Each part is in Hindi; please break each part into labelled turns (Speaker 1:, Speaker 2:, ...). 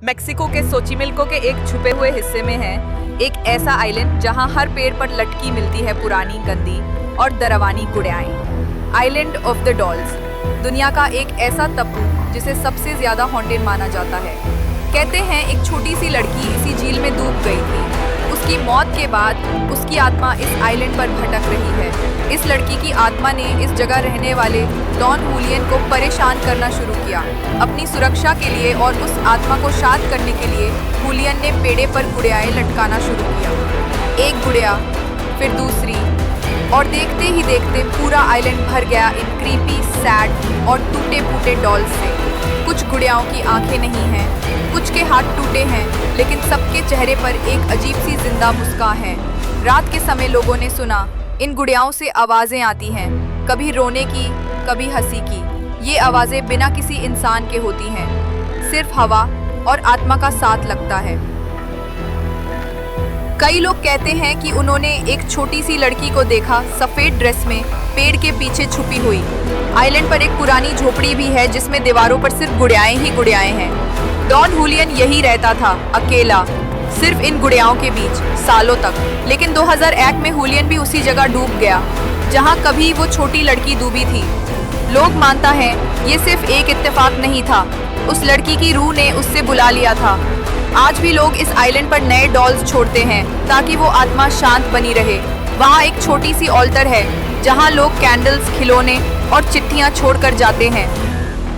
Speaker 1: मेक्सिको के सोचिमिल्को के एक छुपे हुए हिस्से में है एक ऐसा आइलैंड जहां हर पेड़ पर लटकी मिलती है पुरानी गंदी और डरावनी गुड़ियाएं। आइलैंड ऑफ द डॉल्स दुनिया का एक ऐसा तब्बू जिसे सबसे ज्यादा हॉन्टेड माना जाता है। कहते हैं एक छोटी सी लड़की इसी झील में डूब गई थी। उसकी मौत के बाद उसकी आत्मा इस आइलैंड पर भटक रही है। इस लड़की की आत्मा ने इस जगह रहने वाले डॉन हुलियन को परेशान करना शुरू किया। अपनी सुरक्षा के लिए और उस आत्मा को शांत करने के लिए हुलियन ने पेड़े पर गुड़ियाएं लटकाना शुरू किया। एक गुड़िया, फिर दूसरी, और देखते ही देखते पूरा आइलैंड भर गया इन क्रीपी, सैड और टूटे फूटे डॉल्स से। कुछ गुड़ियाओं की आंखें नहीं हैं, कुछ के हाथ टूटे हैं, लेकिन सबके चेहरे पर एक अजीब सी जिंदा मुस्कान है। रात के समय लोगों ने सुना इन गुड़ियाओं से आवाजें आती हैं, कभी रोने की, कभी हंसी की। ये आवाजें बिना किसी इंसान के होती हैं, सिर्फ हवा और आत्मा का साथ लगता है। कई लोग कहते हैं कि उन्होंने एक छोटी सी लड़की को देखा, सफेद ड्रेस में, पेड़ के पीछे छुपी हुई। आइलैंड पर एक पुरानी झोपड़ी भी है जिसमें दीवारों पर सिर्फ गुड़ियाएं ही गुड़ियाएं हैं। डॉन हुलियन यही रहता था, अकेला, सिर्फ इन गुड़ियाओं के बीच, सालों तक। लेकिन 2001 में हुलियन भी उसी जगह डूब गया जहां कभी वो छोटी लड़की डूबी थी। लोग मानता है ये सिर्फ एक इत्तेफाक नहीं था, उस लड़की की रूह ने उससे बुला लिया था। आज भी लोग इस आइलैंड पर नए डॉल्स छोड़ते हैं ताकि वो आत्मा शांत बनी रहे। वहाँ एक छोटी सी ऑल्टर है जहाँ लोग कैंडल्स, खिलौने और चिट्ठियाँ छोड़कर जाते हैं।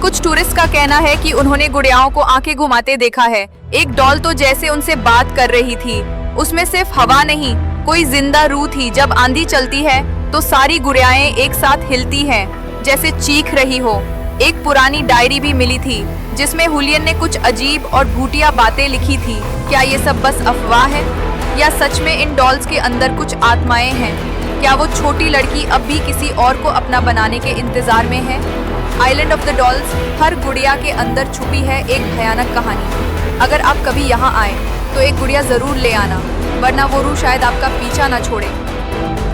Speaker 1: कुछ टूरिस्ट का कहना है कि उन्होंने गुड़ियाओं को आंखें घुमाते देखा है। एक डॉल तो जैसे उनसे बात कर रही थी। उसमें सिर्फ हवा नहीं, कोई जिंदा रूह थी। जब आंधी चलती है तो सारी गुड़ियाएं एक साथ हिलती हैं, जैसे चीख रही हो। एक पुरानी डायरी भी मिली थी जिसमें हुलियन ने कुछ अजीब और भूतिया बातें लिखी थी। क्या ये सब बस अफवाह है या सच में इन डॉल्स के अंदर कुछ आत्माएं हैं? क्या वो छोटी लड़की अब भी किसी और को अपना बनाने के इंतजार में है? आइलैंड ऑफ द डॉल्स हर गुड़िया के अंदर छुपी है एक भयानक कहानी। अगर आप कभी यहाँ आए तो एक गुड़िया जरूर ले आना, वरना वो रूह शायद आपका पीछा ना छोड़े।